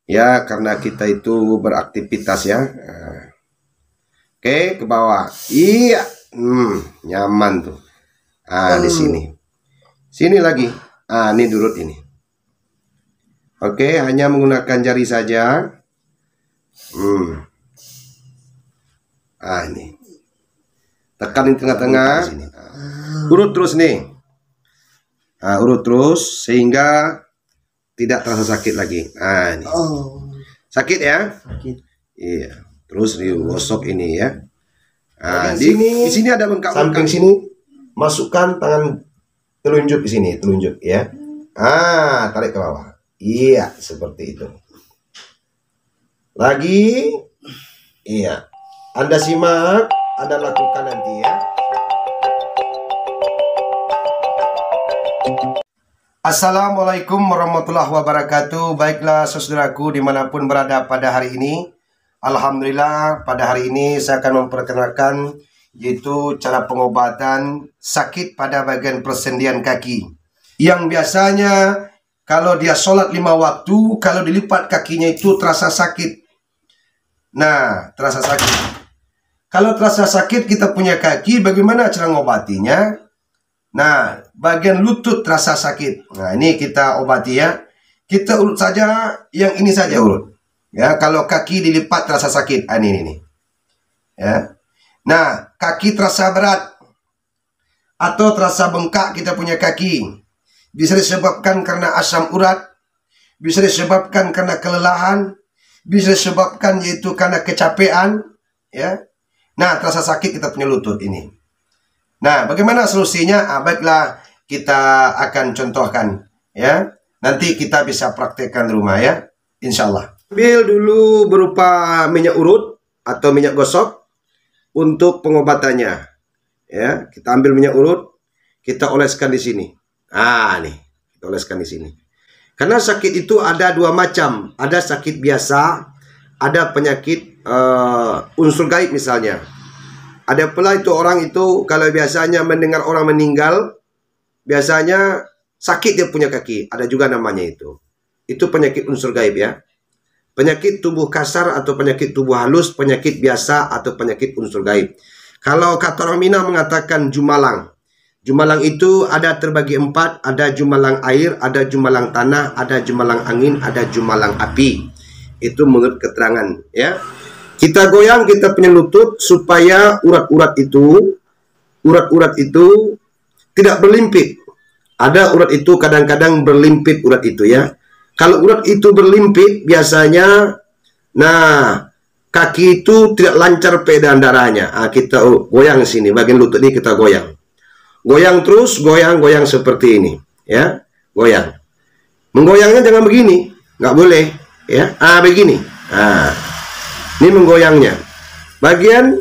Ya, karena kita itu beraktivitas ya. Oke, ke bawah. Iya. Nyaman tuh. Di sini. Sini lagi. Ini durut ini. Oke, hanya menggunakan jari saja. Ini. Tekan di tengah-tengah. Urut terus nih. Urut terus sehingga tidak terasa sakit lagi. Ini. Sakit ya? Sakit. Iya. Terus digosok ini ya. Di sini ada bengkak. Samping sini masukkan tangan telunjuk di sini, telunjuk ya. Tarik ke bawah. Iya, seperti itu. Lagi. Iya. Anda simak, Anda lakukan nanti ya. Assalamualaikum warahmatullahi wabarakatuh. Baiklah saudaraku dimanapun berada pada hari ini. Alhamdulillah pada hari ini saya akan memperkenalkan yaitu cara pengobatan sakit pada bagian persendian kaki. Yang biasanya kalau dia sholat 5 waktu, kalau dilipat kakinya itu terasa sakit. Nah, terasa sakit. Kalau terasa sakit kita punya kaki, bagaimana cara ngobatinya? Nah, bagian lutut terasa sakit. Nah, ini kita obati ya. Kita urut saja, yang ini saja urut. Ya, kalau kaki dilipat terasa sakit. Ini. Ya. Nah, kaki terasa berat atau terasa bengkak kita punya kaki. Bisa disebabkan karena asam urat, bisa disebabkan karena kelelahan, bisa disebabkan yaitu karena kecapean, ya. Nah, terasa sakit kita punya lutut ini. Nah, bagaimana solusinya? Baiklah, kita akan contohkan ya. Nanti kita bisa praktekkan di rumah ya, insya Allah. Ambil dulu berupa minyak urut atau minyak gosok untuk pengobatannya. Ya, kita ambil minyak urut, kita oleskan di sini. Nih, kita oleskan di sini. Karena sakit itu ada dua macam, ada sakit biasa, ada penyakit unsur gaib misalnya. Ada pula itu orang itu kalau biasanya mendengar orang meninggal, biasanya sakit dia punya kaki. Ada juga namanya itu. Itu penyakit unsur gaib ya. Penyakit tubuh kasar atau penyakit tubuh halus, penyakit biasa atau penyakit unsur gaib. Kalau kata orang Minang mengatakan jumalang. Jumalang itu ada terbagi 4, ada jumalang air, ada jumalang tanah, ada jumalang angin, ada jumalang api. Itu menurut keterangan ya. Kita goyang kita punya lutut supaya urat-urat itu tidak berlimpit. Ada urat itu kadang-kadang berlimpit urat itu ya. Kalau urat itu berlimpit biasanya, nah kaki itu tidak lancar peredaran darahnya. Kita goyang sini bagian lutut ini kita goyang. Goyang terus, goyang seperti ini ya. Goyang. Menggoyangnya jangan begini, nggak boleh ya. Begini. Ini menggoyangnya. Bagian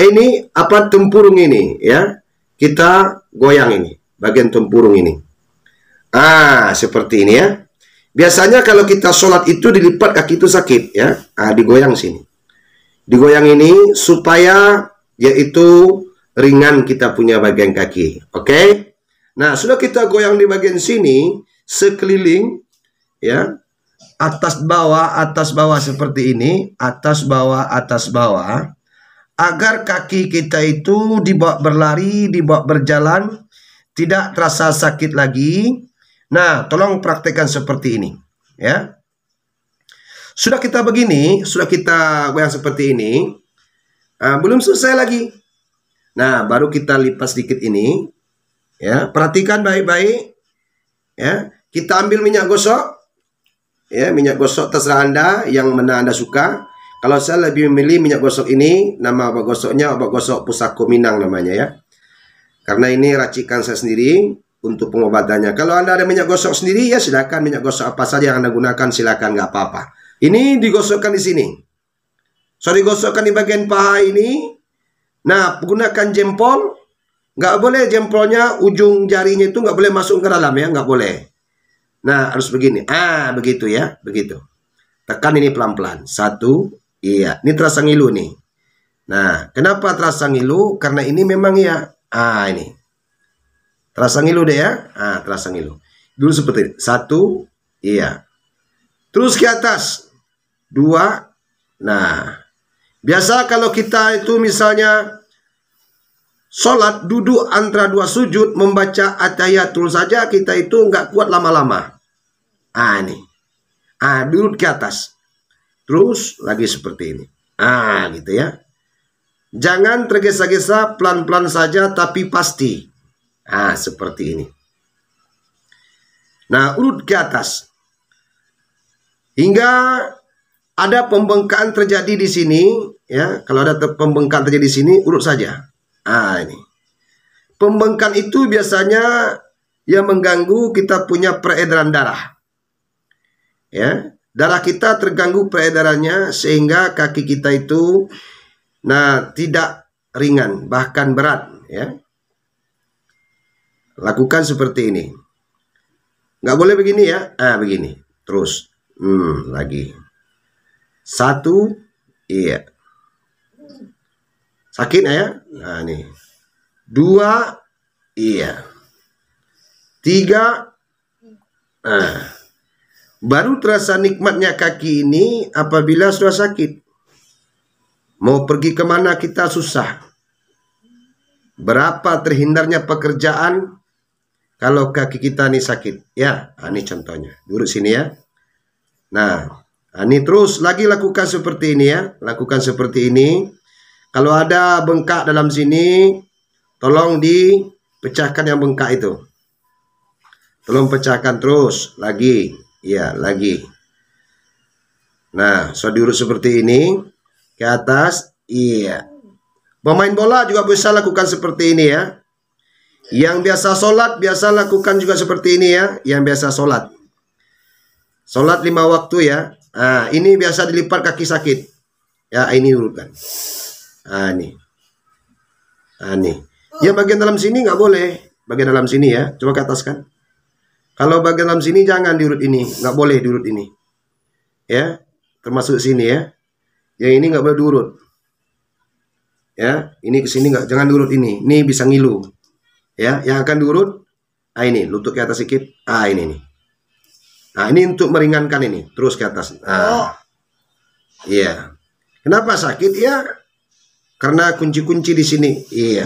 ini apa tempurung ini ya. Kita goyang ini, bagian tempurung ini. Seperti ini ya. Biasanya kalau kita sholat itu dilipat kaki itu sakit ya. Digoyang sini. Digoyang ini supaya yaitu ringan kita punya bagian kaki. Oke. Nah, sudah kita goyang di bagian sini sekeliling ya. Atas bawah seperti ini, atas bawah agar kaki kita itu dibawa berlari, dibawa berjalan, tidak terasa sakit lagi. Nah, tolong praktekkan seperti ini ya. Sudah kita begini, sudah kita goyang seperti ini, belum selesai lagi. Nah, baru kita lipat sedikit ini ya. Perhatikan baik-baik ya. Kita ambil minyak gosok ya, minyak gosok terserah Anda yang mana Anda suka. Kalau saya lebih memilih minyak gosok ini, nama obat gosoknya obat gosok Pusako Minang namanya ya. Karena ini racikan saya sendiri untuk pengobatannya. Kalau Anda ada minyak gosok sendiri ya silakan, minyak gosok apa saja yang Anda gunakan silakan, nggak apa-apa. Ini digosokkan di sini. Digosokkan di bagian paha ini. Nah, gunakan jempol. Nggak boleh jempolnya ujung jarinya itu nggak boleh masuk ke dalam ya, nggak boleh. Nah, harus begini. Begitu ya, begitu. Tekan ini pelan-pelan. 1, iya. Ini terasa ngilu nih. Nah, kenapa terasa ngilu? Karena ini memang ya. Ini. Terasa ngilu deh ya. Terasa ngilu. Dulu seperti ini. 1, iya. terus ke atas 2. Nah, biasa kalau kita itu misalnya sholat duduk antara 2 sujud membaca at-tahiyatul saja, kita itu nggak kuat lama-lama. Ini. Duduk ke atas. Terus lagi seperti ini. Gitu ya. Jangan tergesa-gesa, pelan-pelan saja tapi pasti. Seperti ini. Nah, urut ke atas. Hingga ada pembengkakan terjadi di sini, ya. Kalau ada pembengkakan terjadi di sini, urut saja. Ini. Pembengkakan itu biasanya yang mengganggu kita punya peredaran darah. Ya, darah kita terganggu peredarannya sehingga kaki kita itu tidak ringan, bahkan berat, ya. Lakukan seperti ini. Nggak boleh begini ya. Begini. Terus. Lagi. 1. Iya. Sakit ya? Nih. 2. Iya. 3. Baru terasa nikmatnya kaki ini apabila sudah sakit. Mau pergi kemana kita susah. Berapa terhindarnya pekerjaan kalau kaki kita ini sakit. Ya, ini contohnya. Duduk sini ya. Nah, ini terus lagi lakukan seperti ini ya. Lakukan seperti ini. Kalau ada bengkak dalam sini, tolong dipecahkan yang bengkak itu. Tolong pecahkan terus. Lagi. Ya, lagi. Nah, sudah diurut seperti ini. Ke atas. Iya. Pemain bola juga bisa lakukan seperti ini ya. Yang biasa sholat, biasa lakukan juga seperti ini ya. Yang biasa sholat. Sholat 5 waktu ya. Ini biasa dilipat kaki sakit. Ya, ini urutkan. Ini. Ini. Ya, bagian dalam sini nggak boleh. Bagian dalam sini ya. Coba ke atas kan. Kalau bagian dalam sini jangan diurut ini. Nggak boleh diurut ini. Ya. Termasuk sini ya. Yang ini nggak boleh diurut. Ya. Ini ke sini nggak. Jangan diurut ini. Ini bisa ngilu. Ya. Yang akan diurut. Ini. Lutut ke atas sedikit. Ini nih. Ini untuk meringankan ini. Terus ke atas. Iya. Kenapa sakit? Ya. Karena kunci-kunci di sini. Iya.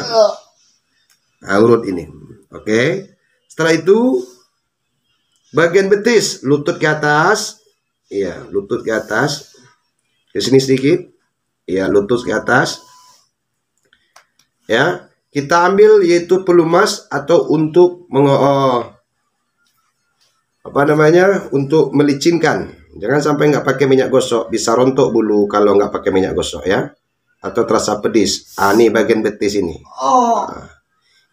Urut ini. Oke. Setelah itu. Bagian betis, lutut ke atas. Iya, lutut ke atas. Ke sini sedikit. Iya, lutut ke atas. Ya, kita ambil yaitu pelumas atau untuk untuk melicinkan. Jangan sampai nggak pakai minyak gosok, bisa rontok bulu kalau nggak pakai minyak gosok ya. Atau terasa pedis. Ini bagian betis ini.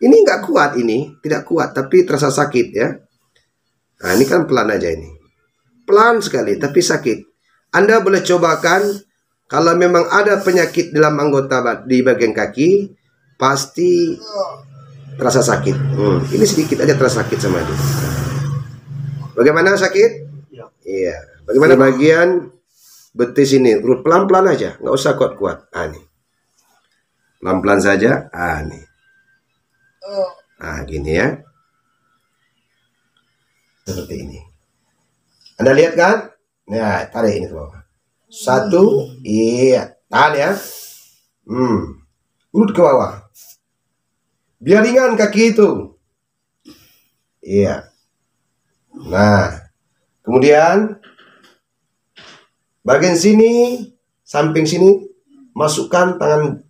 Ini nggak kuat ini, tidak kuat tapi terasa sakit ya. Ini kan pelan aja ini. Pelan sekali tapi sakit. Anda boleh cobakan kalau memang ada penyakit dalam anggota di bagian kaki, pasti terasa sakit. Ini sedikit aja terasa sakit sama itu. Bagaimana sakit? Iya. Bagaimana bagian betis ini? Urut pelan-pelan aja, nggak usah kuat-kuat. Nih. Pelan-pelan saja. Nih. Gini ya. Seperti ini. Anda lihat kan? Nah, tarik ini ke bawah. 1, iya. Tahan ya. Urut ke bawah. Biar ringan kaki itu. Iya. Nah, kemudian bagian sini, samping sini, masukkan tangan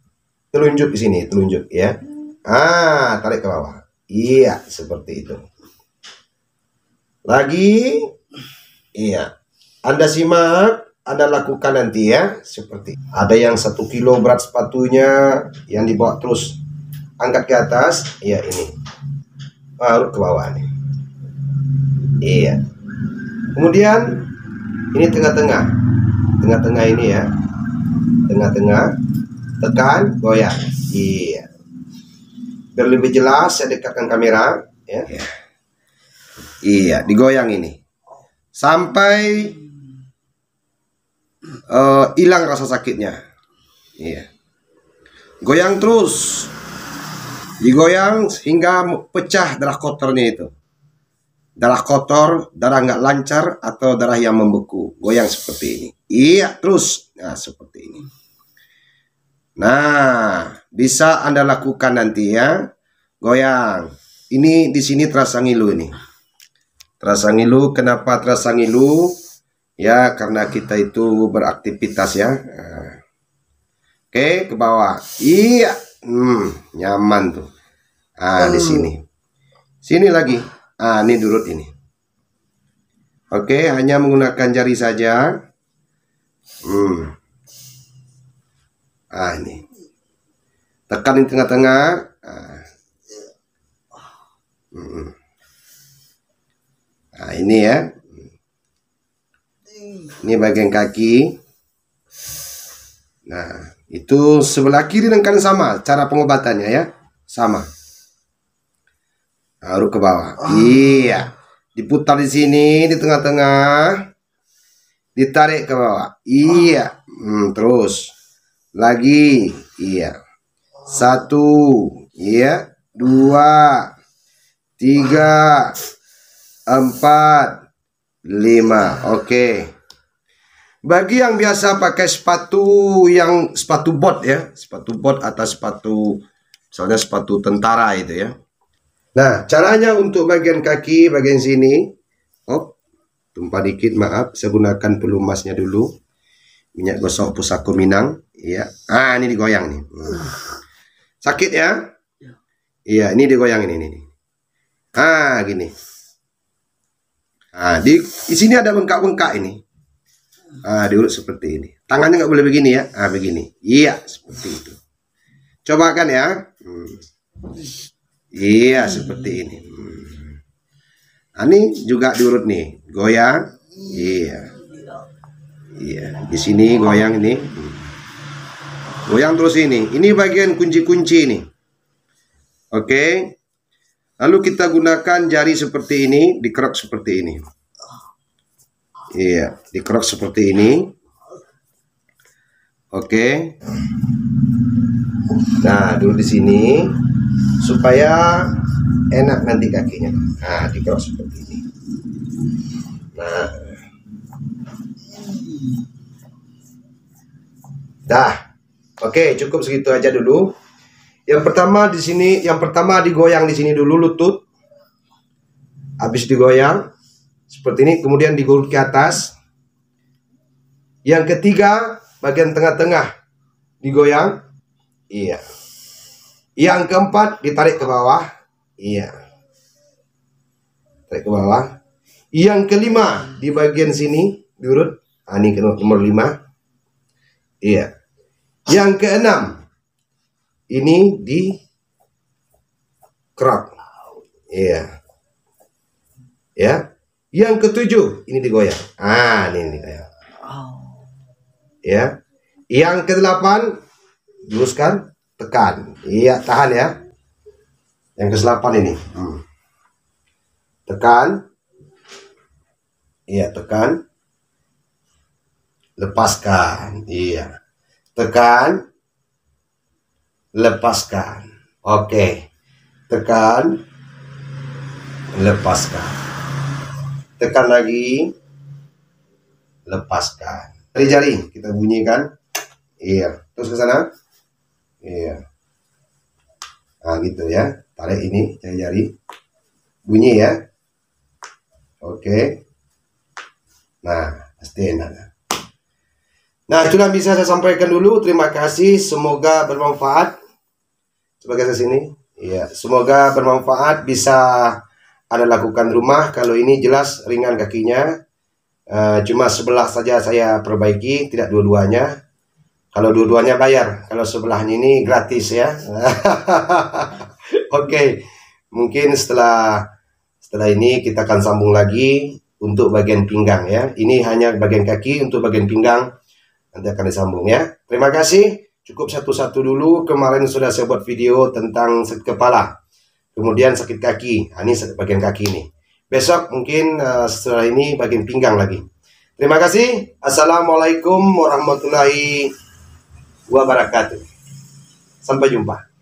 telunjuk di sini, telunjuk ya. Tarik ke bawah. Iya, seperti itu. Lagi, iya. Anda simak, Anda lakukan nanti ya, seperti ada yang 1 kilo berat sepatunya, yang dibawa terus angkat ke atas, iya ini, urut ke bawah nih, iya. Kemudian ini tengah-tengah, tengah-tengah ini ya, tengah-tengah, tekan, goyang, iya. Biar lebih jelas, saya dekatkan kamera, ya. Iya, digoyang ini sampai hilang rasa sakitnya. Iya. Goyang terus, digoyang hingga pecah darah kotornya itu. darah kotor, darah nggak lancar, atau darah yang membeku. Goyang seperti ini. Iya, terus. Nah, seperti ini. Nah, bisa Anda lakukan nanti ya. Goyang. Ini di sini terasa ngilu ini. Terasa ngilu, kenapa terasa ngilu? Ya, karena kita itu beraktivitas ya. Nah. Oke, ke bawah. Iya. Nyaman tuh. Ah, di sini. Sini lagi. Ah, ini durut ini. Oke, hanya menggunakan jari saja. Ah, ini. Tekan di tengah-tengah. Nah, ini ya. Ini bagian kaki. Nah, itu sebelah kiri dan kanan sama cara pengobatannya ya. Sama. Baru ke bawah. Iya. Diputar di sini di tengah-tengah. Ditarik ke bawah. Iya. Terus. Lagi. Iya. 1. Iya. 2. 3. 4. 5. Oke. Bagi yang biasa pakai sepatu bot ya, sepatu bot atau sepatu misalnya sepatu tentara itu ya. Nah, caranya untuk bagian kaki, bagian sini, tumpah dikit, maaf, saya gunakan pelumasnya dulu. Minyak gosok Pusako Minang, iya. Ah, ini digoyang nih. Sakit ya? Iya, ini digoyang ini. Ah, gini. Ah, di sini ada bengkak-bengkak ini. Ah, diurut seperti ini. Tangannya nggak boleh begini ya. Ah, begini. Iya, seperti itu. Coba kan ya. Iya, seperti ini. Nah, ini juga diurut nih. Goyang. Iya. Iya. Di sini goyang ini. Goyang terus ini. Ini bagian kunci-kunci ini. Oke. Lalu kita gunakan jari seperti ini, dikerok seperti ini. Iya, dikerok seperti ini. Oke. Nah, dulu di sini supaya enak nanti kakinya. Nah, dikerok seperti ini. Nah. Dah. Oke, cukup segitu aja dulu. Yang pertama di sini, digoyang di sini dulu lutut. Habis digoyang seperti ini, kemudian digurut ke atas. Yang ketiga, bagian tengah-tengah digoyang. Iya. Yang keempat, ditarik ke bawah. Iya. Tarik ke bawah. Yang kelima, di bagian sini diurut. Nah, ini nomor 5. Iya. Yang keenam, ini di kerok. Iya. Ya. Yang ketujuh, ini digoyang. Ah, ini digoyang. Ya. Yang ke-8, luruskan, tekan. Iya, tahan ya. Yang ke-8 ini. Tekan. Iya, tekan. Lepaskan. Iya. Tekan. Lepaskan. Oke. Tekan. Lepaskan. Tekan lagi. Lepaskan. Jari-jari kita bunyikan. Iya. Terus ke sana. Iya. Nah, gitu ya. Tarik ini jari-jari. Bunyi ya. Oke. Nah, pasti enak. Nah, itulah bisa saya sampaikan dulu. Terima kasih. Semoga bermanfaat. Coba ke sini. Iya, semoga bermanfaat. Bisa Anda lakukan di rumah. Kalau ini jelas ringan kakinya. Cuma sebelah saja saya perbaiki, tidak dua-duanya. Kalau dua-duanya bayar. Kalau sebelahnya ini gratis ya. Oke. Mungkin setelah ini kita akan sambung lagi untuk bagian pinggang ya. Ini hanya bagian kaki, untuk bagian pinggang nanti akan disambung ya. Terima kasih. Cukup satu-satu dulu. Kemarin sudah saya buat video tentang sakit kepala, kemudian sakit kaki. Nah, ini bagian kaki ini. Besok mungkin setelah ini bagian pinggang lagi. Terima kasih. Assalamualaikum warahmatullahi wabarakatuh. Sampai jumpa.